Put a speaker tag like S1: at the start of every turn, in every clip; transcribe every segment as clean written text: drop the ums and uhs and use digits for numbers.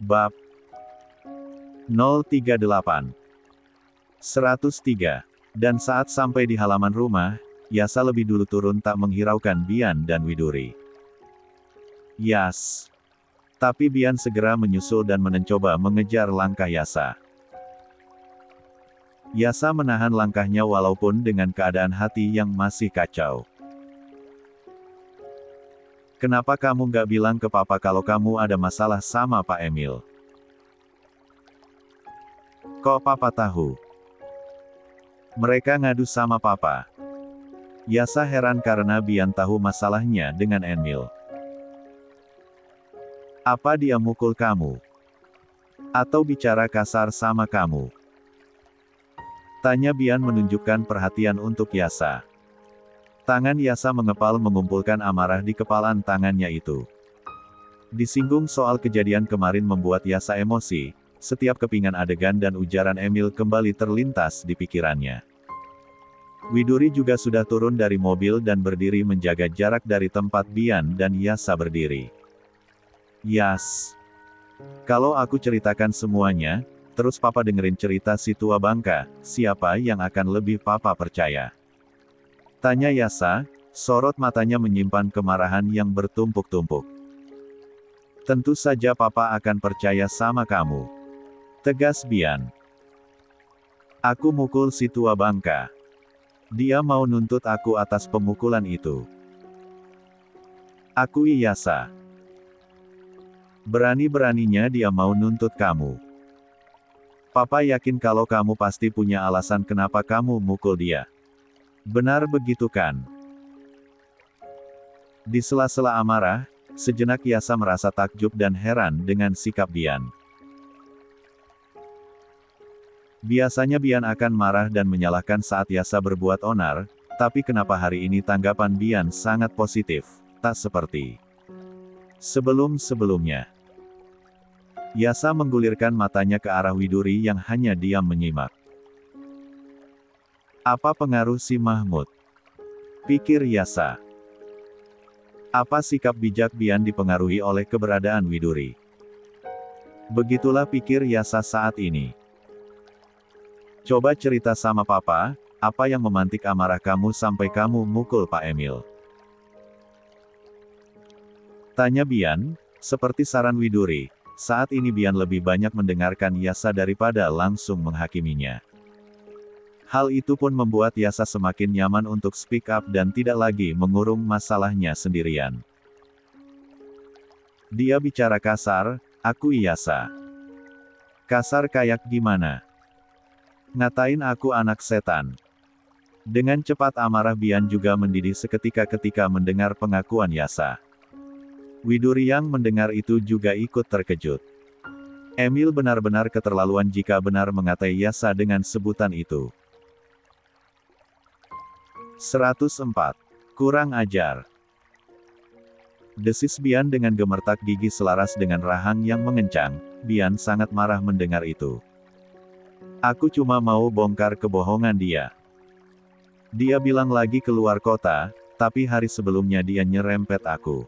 S1: Bab 038 103. Dan saat sampai di halaman rumah, Yasa lebih dulu turun tak menghiraukan Bian dan Widuri. Yas. Tapi Bian segera menyusul dan mencoba mengejar langkah Yasa. Yasa menahan langkahnya walaupun dengan keadaan hati yang masih kacau. Kenapa kamu nggak bilang ke papa kalau kamu ada masalah sama Pak Emil? Kok papa tahu? Mereka ngadu sama papa. Yasa heran karena Bian tahu masalahnya dengan Emil. Apa dia mukul kamu? Atau bicara kasar sama kamu? Tanya Bian menunjukkan perhatian untuk Yasa. Tangan Yasa mengepal mengumpulkan amarah di kepalan tangannya itu. Disinggung soal kejadian kemarin membuat Yasa emosi, setiap kepingan adegan dan ujaran Emil kembali terlintas di pikirannya. Widuri juga sudah turun dari mobil dan berdiri menjaga jarak dari tempat Bian dan Yasa berdiri. Yas. Kalau aku ceritakan semuanya, terus papa dengerin cerita si tua bangka, siapa yang akan lebih papa percaya? Tanya Yasa, sorot matanya menyimpan kemarahan yang bertumpuk-tumpuk. Tentu saja papa akan percaya sama kamu. Tegas Bian. Aku mukul si tua bangka. Dia mau nuntut aku atas pemukulan itu. Akui Yasa. Berani-beraninya dia mau nuntut kamu. Papa yakin kalau kamu pasti punya alasan kenapa kamu mukul dia. Benar begitu kan? Di sela-sela amarah, sejenak Yasa merasa takjub dan heran dengan sikap Bian. Biasanya Bian akan marah dan menyalahkan saat Yasa berbuat onar, tapi kenapa hari ini tanggapan Bian sangat positif, tak seperti sebelum-sebelumnya. Yasa menggulirkan matanya ke arah Widuri yang hanya diam menyimak. Apa pengaruh si Mahmud? Pikir Yasa. Apa sikap bijak Bian dipengaruhi oleh keberadaan Widuri? Begitulah pikir Yasa saat ini. Coba cerita sama papa, apa yang memantik amarah kamu sampai kamu mukul Pak Emil? Tanya Bian, seperti saran Widuri, saat ini Bian lebih banyak mendengarkan Yasa daripada langsung menghakiminya. Hal itu pun membuat Yasa semakin nyaman untuk speak up dan tidak lagi mengurung masalahnya sendirian. Dia bicara kasar, akui Yasa. Kasar kayak gimana? Ngatain aku anak setan. Dengan cepat amarah Bian juga mendidih seketika ketika mendengar pengakuan Yasa. Widuri yang mendengar itu juga ikut terkejut. Emil benar-benar keterlaluan jika benar mengatai Yasa dengan sebutan itu. 104. Kurang ajar. Desis Bian dengan gemertak gigi selaras dengan rahang yang mengencang. Bian sangat marah mendengar itu. Aku cuma mau bongkar kebohongan dia. Dia bilang lagi keluar kota, tapi hari sebelumnya dia nyerempet aku.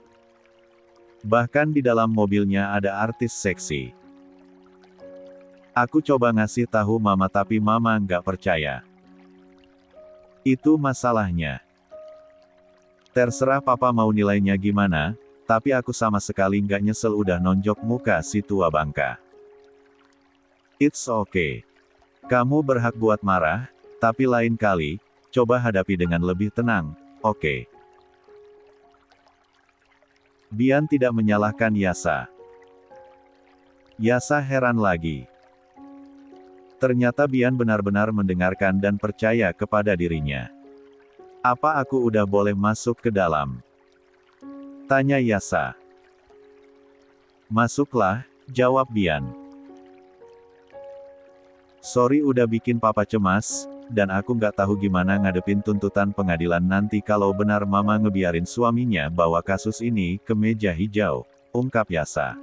S1: Bahkan di dalam mobilnya ada artis seksi. Aku coba ngasih tahu mama tapi mama nggak percaya. Itu masalahnya. Terserah papa mau nilainya gimana, tapi aku sama sekali nggak nyesel udah nonjok muka si tua bangka. It's okay. Kamu berhak buat marah, tapi lain kali, coba hadapi dengan lebih tenang, oke? Bian tidak menyalahkan Yasa. Yasa heran lagi. Ternyata Bian benar-benar mendengarkan dan percaya kepada dirinya. Apa aku udah boleh masuk ke dalam? Tanya Yasa. Masuklah, jawab Bian. Sorry udah bikin papa cemas, dan aku nggak tahu gimana ngadepin tuntutan pengadilan nanti kalau benar mama ngebiarin suaminya bawa kasus ini ke meja hijau, ungkap Yasa.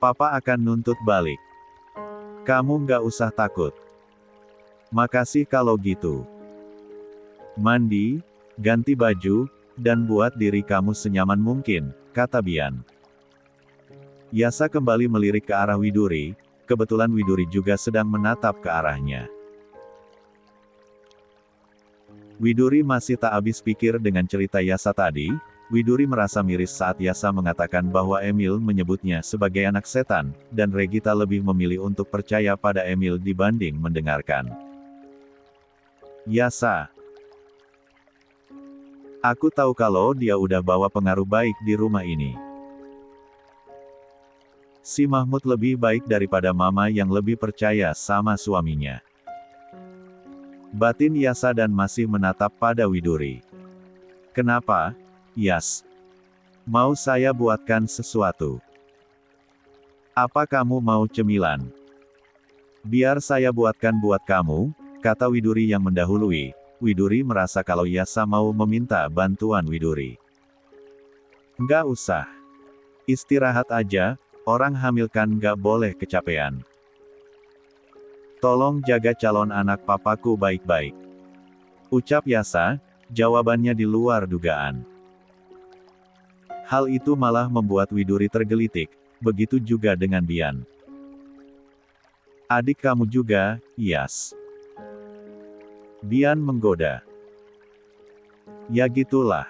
S1: Papa akan nuntut balik. Kamu nggak usah takut. Makasih kalau gitu. Mandi, ganti baju, dan buat diri kamu senyaman mungkin, kata Bian. Yasa kembali melirik ke arah Widuri, kebetulan Widuri juga sedang menatap ke arahnya. Widuri masih tak habis pikir dengan cerita Yasa tadi. Widuri merasa miris saat Yasa mengatakan bahwa Emil menyebutnya sebagai anak setan, dan Regita lebih memilih untuk percaya pada Emil dibanding mendengarkan. Yasa. Aku tahu kalau dia udah bawa pengaruh baik di rumah ini. Si Mahmud lebih baik daripada mama yang lebih percaya sama suaminya. Batin Yasa dan masih menatap pada Widuri. Kenapa? Yas. Mau saya buatkan sesuatu? Apa kamu mau cemilan? Biar saya buatkan buat kamu, kata Widuri yang mendahului. Widuri merasa kalau Yasa mau meminta bantuan Widuri. Nggak usah. Istirahat aja, orang hamil kan nggak boleh kecapean. Tolong jaga calon anak papaku baik-baik. Ucap Yasa, jawabannya di luar dugaan. Hal itu malah membuat Widuri tergelitik, begitu juga dengan Bian. Adik kamu juga, Yas. Bian menggoda. Ya gitulah.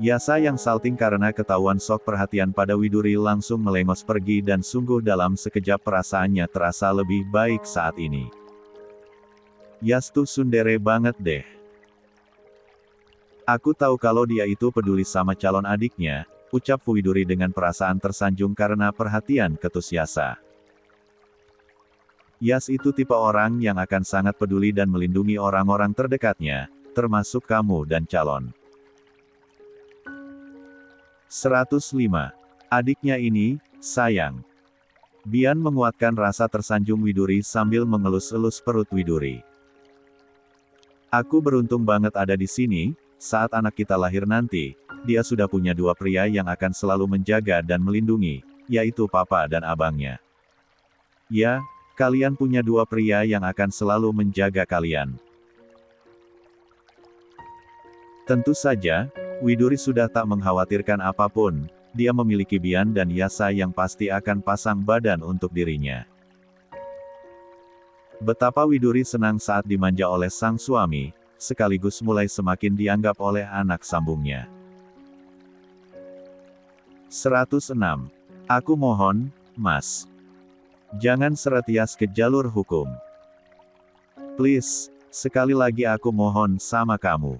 S1: Yasa yang salting karena ketahuan sok perhatian pada Widuri langsung melengos pergi dan sungguh dalam sekejap perasaannya terasa lebih baik saat ini. Yas tuh sundere banget deh. Aku tahu kalau dia itu peduli sama calon adiknya, ucap Widuri dengan perasaan tersanjung karena perhatian ketus Yasa. Yas itu tipe orang yang akan sangat peduli dan melindungi orang-orang terdekatnya, termasuk kamu dan calon. 105. Adiknya ini, sayang. Bian menguatkan rasa tersanjung Widuri sambil mengelus-elus perut Widuri. Aku beruntung banget ada di sini. Saat anak kita lahir nanti, dia sudah punya dua pria yang akan selalu menjaga dan melindungi, yaitu papa dan abangnya. Ya, kalian punya dua pria yang akan selalu menjaga kalian. Tentu saja, Widuri sudah tak mengkhawatirkan apapun, dia memiliki Bian dan Yasa yang pasti akan pasang badan untuk dirinya. Betapa Widuri senang saat dimanja oleh sang suami, sekaligus mulai semakin dianggap oleh anak sambungnya. 106. Aku mohon, Mas. Jangan seret Yas ke jalur hukum. Please, sekali lagi aku mohon sama kamu.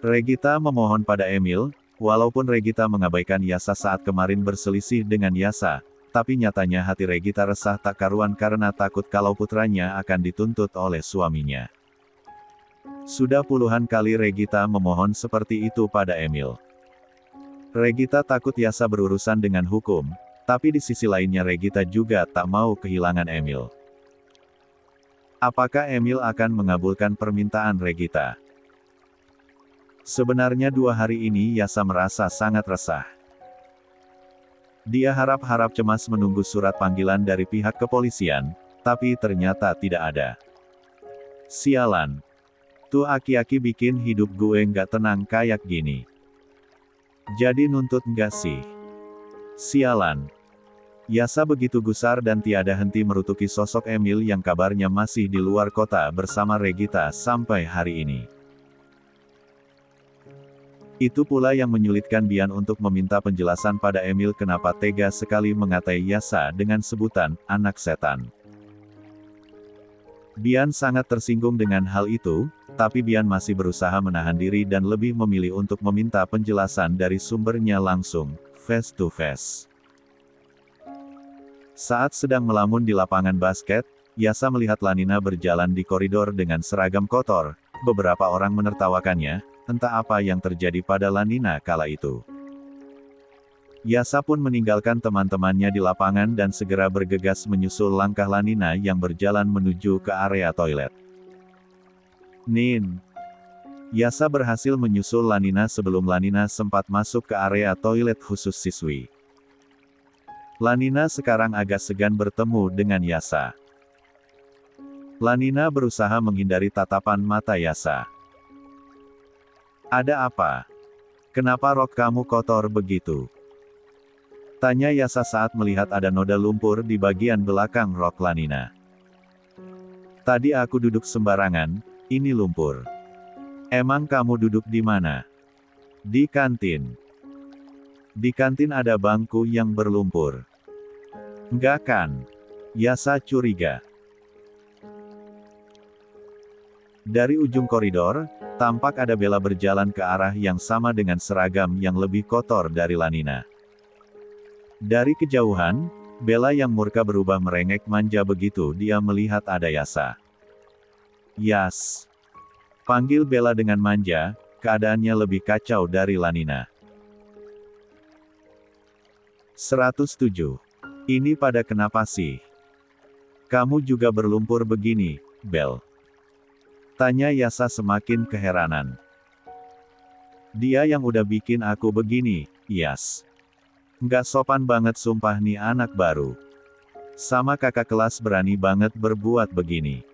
S1: Regita memohon pada Emil, walaupun Regita mengabaikan Yasa saat kemarin berselisih dengan Yasa, tapi nyatanya hati Regita resah tak karuan karena takut kalau putranya akan dituntut oleh suaminya. Sudah puluhan kali Regita memohon seperti itu pada Emil. Regita takut Yasa berurusan dengan hukum, tapi di sisi lainnya Regita juga tak mau kehilangan Emil. Apakah Emil akan mengabulkan permintaan Regita? Sebenarnya 2 hari ini Yasa merasa sangat resah. Dia harap-harap cemas menunggu surat panggilan dari pihak kepolisian, tapi ternyata tidak ada. Sialan. Tuh aki-aki bikin hidup gue nggak tenang kayak gini. Jadi nuntut nggak sih? Sialan. Yasa begitu gusar dan tiada henti merutuki sosok Emil yang kabarnya masih di luar kota bersama Regita sampai hari ini. Itu pula yang menyulitkan Bian untuk meminta penjelasan pada Emil kenapa tega sekali mengatai Yasa dengan sebutan anak setan. Bian sangat tersinggung dengan hal itu, tapi Bian masih berusaha menahan diri dan lebih memilih untuk meminta penjelasan dari sumbernya langsung, face to face. Saat sedang melamun di lapangan basket, Yasa melihat Lanina berjalan di koridor dengan seragam kotor. Beberapa orang menertawakannya, entah apa yang terjadi pada Lanina kala itu. Yasa pun meninggalkan teman-temannya di lapangan dan segera bergegas menyusul langkah Lanina yang berjalan menuju ke area toilet. Nin. Yasa berhasil menyusul Lanina sebelum Lanina sempat masuk ke area toilet khusus siswi. Lanina sekarang agak segan bertemu dengan Yasa. Lanina berusaha menghindari tatapan mata Yasa. Ada apa? Kenapa rok kamu kotor begitu? Tanya Yasa saat melihat ada noda lumpur di bagian belakang rok Lanina. Tadi aku duduk sembarangan, ini lumpur. Emang kamu duduk di mana? Di kantin. Di kantin ada bangku yang berlumpur. Enggak kan? Yasa curiga. Dari ujung koridor, tampak ada Bella berjalan ke arah yang sama dengan seragam yang lebih kotor dari Lanina. Dari kejauhan, Bella yang murka berubah merengek manja begitu dia melihat ada Yasa. Yas. Panggil Bella dengan manja, keadaannya lebih kacau dari Lanina. 107. Ini pada kenapa sih? Kamu juga berlumpur begini, Bel? Tanya Yasa semakin keheranan. Dia yang udah bikin aku begini, Yas. Nggak sopan banget sumpah nih anak baru. Sama kakak kelas berani banget berbuat begini.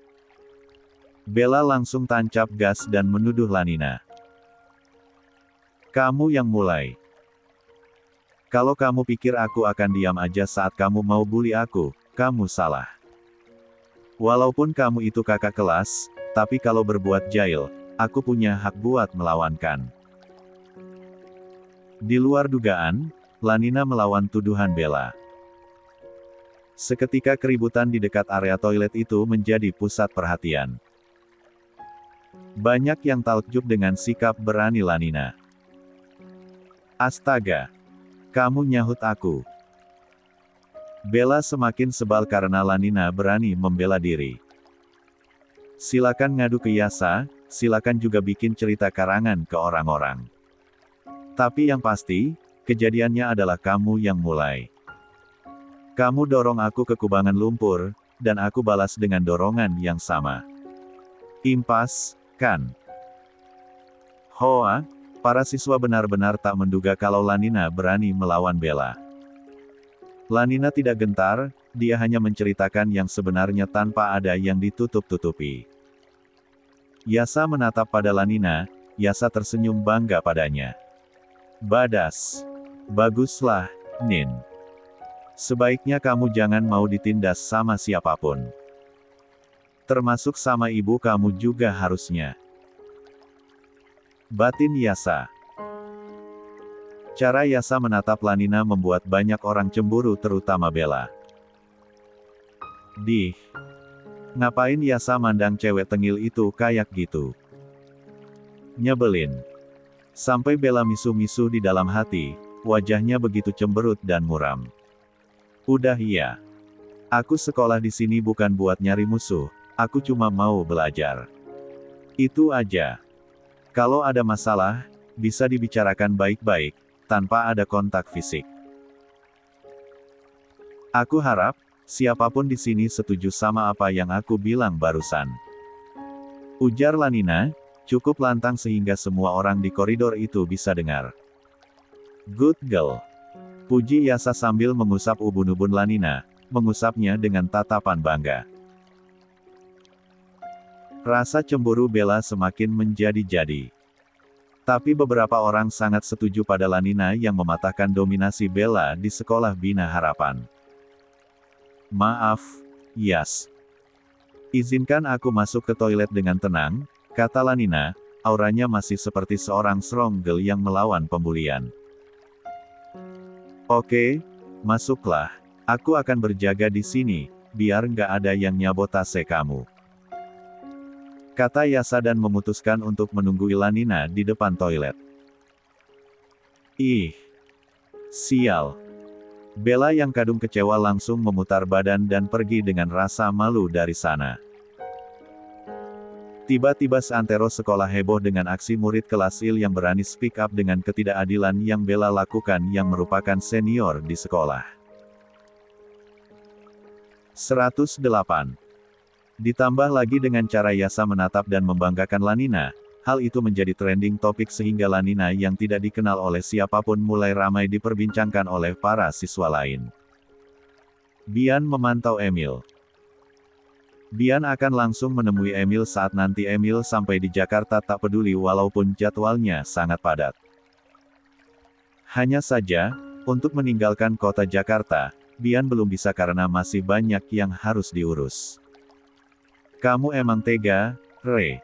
S1: Bella langsung tancap gas dan menuduh Lanina. Kamu yang mulai. Kalau kamu pikir aku akan diam aja saat kamu mau bully aku, kamu salah. Walaupun kamu itu kakak kelas, tapi kalau berbuat jahil, aku punya hak buat melawankan. Di luar dugaan, Lanina melawan tuduhan Bella. Seketika keributan di dekat area toilet itu menjadi pusat perhatian. Banyak yang takjub dengan sikap berani Lanina. Astaga! Kamu nyahut aku. Bella semakin sebal karena Lanina berani membela diri. Silakan ngadu ke Yasa, silakan juga bikin cerita karangan ke orang-orang. Tapi yang pasti, kejadiannya adalah kamu yang mulai. Kamu dorong aku ke kubangan lumpur, dan aku balas dengan dorongan yang sama. Impas, kan? Hoa, para siswa benar-benar tak menduga kalau Lanina berani melawan Bella. Lanina tidak gentar, dia hanya menceritakan yang sebenarnya tanpa ada yang ditutup-tutupi. Yasa menatap pada Lanina, Yasa tersenyum bangga padanya. Badas. Baguslah, Nin. Sebaiknya kamu jangan mau ditindas sama siapapun. Termasuk sama ibu kamu juga harusnya. Batin Yasa. Cara Yasa menatap Lanina membuat banyak orang cemburu terutama Bella. Dih. Ngapain Yasa mandang cewek tengil itu kayak gitu? Nyebelin. Sampai Bella misu-misu di dalam hati, wajahnya begitu cemberut dan muram. Udah iya. Aku sekolah di sini bukan buat nyari musuh, aku cuma mau belajar. Itu aja. Kalau ada masalah, bisa dibicarakan baik-baik, tanpa ada kontak fisik. Aku harap, siapapun di sini setuju sama apa yang aku bilang barusan. Ujar Lanina, cukup lantang sehingga semua orang di koridor itu bisa dengar. Good girl. Puji Yasa sambil mengusap ubun-ubun Lanina, mengusapnya dengan tatapan bangga. Rasa cemburu Bella semakin menjadi-jadi. Tapi beberapa orang sangat setuju pada Lanina yang mematahkan dominasi Bella di sekolah Bina Harapan. Maaf, Yas. Izinkan aku masuk ke toilet dengan tenang, kata Lanina, auranya masih seperti seorang strong girl yang melawan pembulian. Oke, masuklah. Aku akan berjaga di sini, biar nggak ada yang nyabotase kamu. Kata Yasa dan memutuskan untuk menunggu Lanina di depan toilet. Ih. Sial. Bella yang kadung kecewa langsung memutar badan dan pergi dengan rasa malu dari sana. Tiba-tiba seantero sekolah heboh dengan aksi murid kelas Il yang berani speak up dengan ketidakadilan yang Bella lakukan yang merupakan senior di sekolah. 108. Ditambah lagi dengan cara Yasa menatap dan membanggakan Lanina, hal itu menjadi trending topik sehingga Lanina yang tidak dikenal oleh siapapun mulai ramai diperbincangkan oleh para siswa lain. Bian memantau Emil. Bian akan langsung menemui Emil saat nanti Emil sampai di Jakarta tak peduli walaupun jadwalnya sangat padat. Hanya saja, untuk meninggalkan kota Jakarta, Bian belum bisa karena masih banyak yang harus diurus. Kamu emang tega, Re.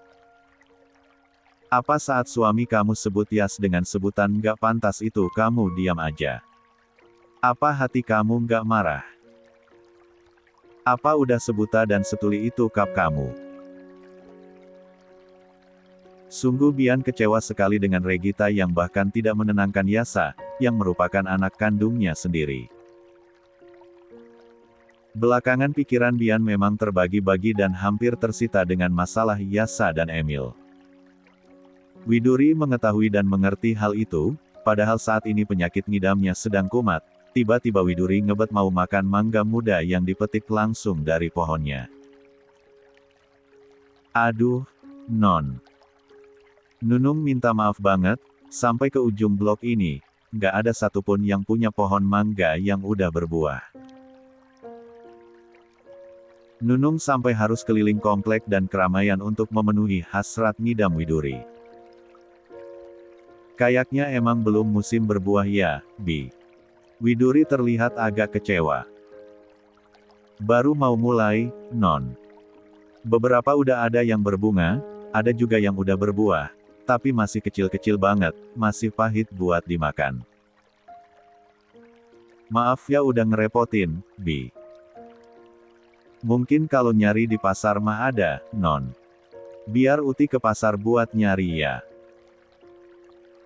S1: Apa saat suami kamu sebut Yas dengan sebutan gak pantas itu kamu diam aja? Apa hati kamu gak marah? Apa udah sebuta dan setuli itu kap kamu? Sungguh Bian kecewa sekali dengan Regita yang bahkan tidak menenangkan Yasa, yang merupakan anak kandungnya sendiri. Belakangan pikiran Bian memang terbagi-bagi dan hampir tersita dengan masalah Yasa dan Emil. Widuri mengetahui dan mengerti hal itu, padahal saat ini penyakit ngidamnya sedang kumat, tiba-tiba Widuri ngebet mau makan mangga muda yang dipetik langsung dari pohonnya. Aduh, Non. Nunung minta maaf banget, sampai ke ujung blok ini, nggak ada satupun yang punya pohon mangga yang udah berbuah. Nunung sampai harus keliling komplek dan keramaian untuk memenuhi hasrat ngidam Widuri. Kayaknya emang belum musim berbuah ya, Bi. Widuri terlihat agak kecewa. Baru mau mulai, Non. Beberapa udah ada yang berbunga, ada juga yang udah berbuah, tapi masih kecil-kecil banget, masih pahit buat dimakan. Maaf ya udah ngerepotin, Bi. Mungkin kalau nyari di pasar mah ada, Non. Biar Uti ke pasar buat nyari ya.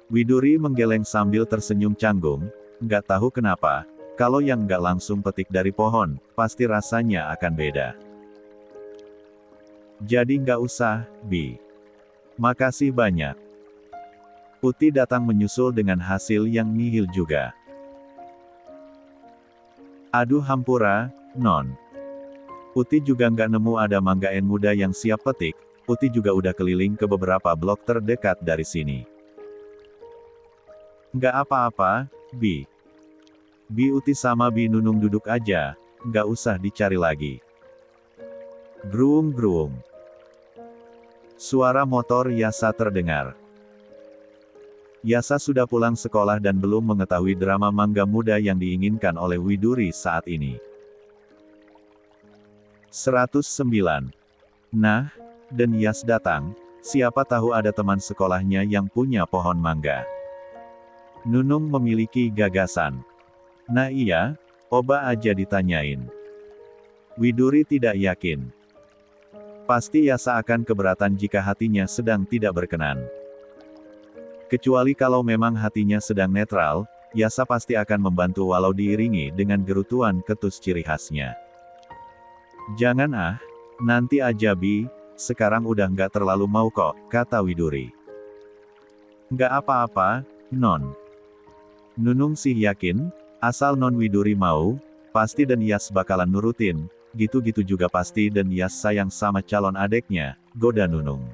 S1: Widuri menggeleng sambil tersenyum canggung, nggak tahu kenapa, kalau yang nggak langsung petik dari pohon, pasti rasanya akan beda. Jadi nggak usah, Bi. Makasih banyak. Uti datang menyusul dengan hasil yang nihil juga. Aduh hampura, Non. Uti juga nggak nemu ada mangga en muda yang siap petik, Uti juga udah keliling ke beberapa blok terdekat dari sini. Nggak apa-apa, Bi. Bi Uti sama Bi Nunung duduk aja, nggak usah dicari lagi. Gruung-gruung. Suara motor Yasa terdengar. Yasa sudah pulang sekolah dan belum mengetahui drama mangga muda yang diinginkan oleh Widuri saat ini. 109. Nah, dan Yas datang, siapa tahu ada teman sekolahnya yang punya pohon mangga. Nunung memiliki gagasan. Nah iya, coba aja ditanyain. Widuri tidak yakin. Pasti Yasa akan keberatan jika hatinya sedang tidak berkenan. Kecuali kalau memang hatinya sedang netral, Yasa pasti akan membantu walau diiringi dengan gerutuan ketus ciri khasnya. Jangan ah, nanti aja Bi, sekarang udah nggak terlalu mau kok, kata Widuri. Nggak apa-apa, Non. Nunung sih yakin, asal Non Widuri mau, pasti dan Yas bakalan nurutin, gitu-gitu juga pasti dan Yas sayang sama calon adeknya, goda Nunung.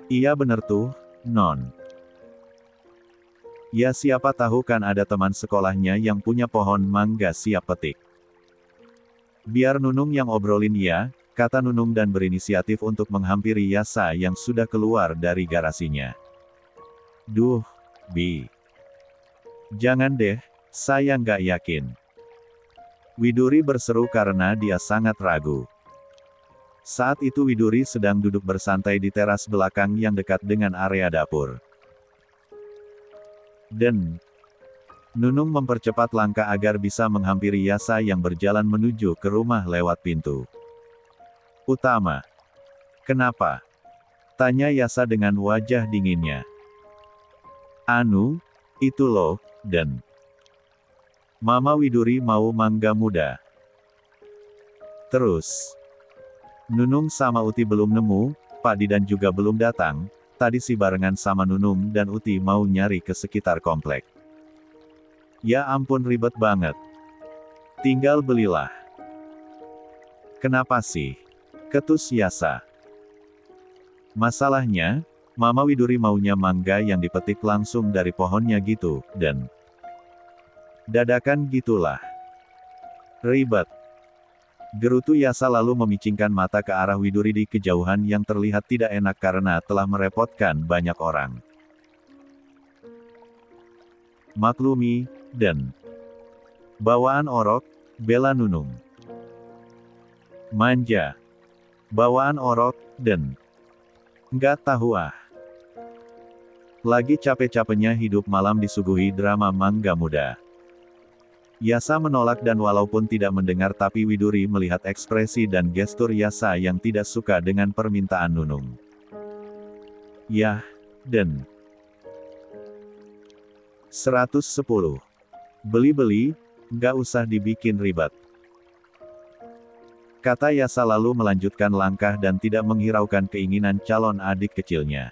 S1: Iya bener tuh, Non. Ya siapa tahu kan ada teman sekolahnya yang punya pohon mangga siap petik. Biar Nunung yang obrolin ya, kata Nunung dan berinisiatif untuk menghampiri Yasa yang sudah keluar dari garasinya. Duh, Bi. Jangan deh, saya nggak yakin. Widuri berseru karena dia sangat ragu. Saat itu Widuri sedang duduk bersantai di teras belakang yang dekat dengan area dapur. Dan Nunung mempercepat langkah agar bisa menghampiri Yasa yang berjalan menuju ke rumah lewat pintu utama. Kenapa? Tanya Yasa dengan wajah dinginnya. Anu, itu loh, dan Mama Widuri mau mangga muda. Terus, Nunung sama Uti belum nemu, Pak Didan juga belum datang, tadi sih barengan sama Nunung dan Uti mau nyari ke sekitar komplek. Ya ampun ribet banget. Tinggal belilah. Kenapa sih? Ketus Yasa. Masalahnya, Mama Widuri maunya mangga yang dipetik langsung dari pohonnya gitu, dan dadakan gitulah. Ribet. Gerutu Yasa lalu memicingkan mata ke arah Widuri di kejauhan yang terlihat tidak enak karena telah merepotkan banyak orang. maklumi, dan bawaan orok, bela nunung. Manja, bawaan orok, dan nggak tahu ah. Lagi capek-capeknya hidup malam disuguhi drama mangga muda. Yasa menolak dan walaupun tidak mendengar tapi Widuri melihat ekspresi dan gestur Yasa yang tidak suka dengan permintaan Nunung. Yah, dan 110. Beli-beli, nggak usah dibikin ribet. Kata Yasa lalu melanjutkan langkah dan tidak menghiraukan keinginan calon adik kecilnya.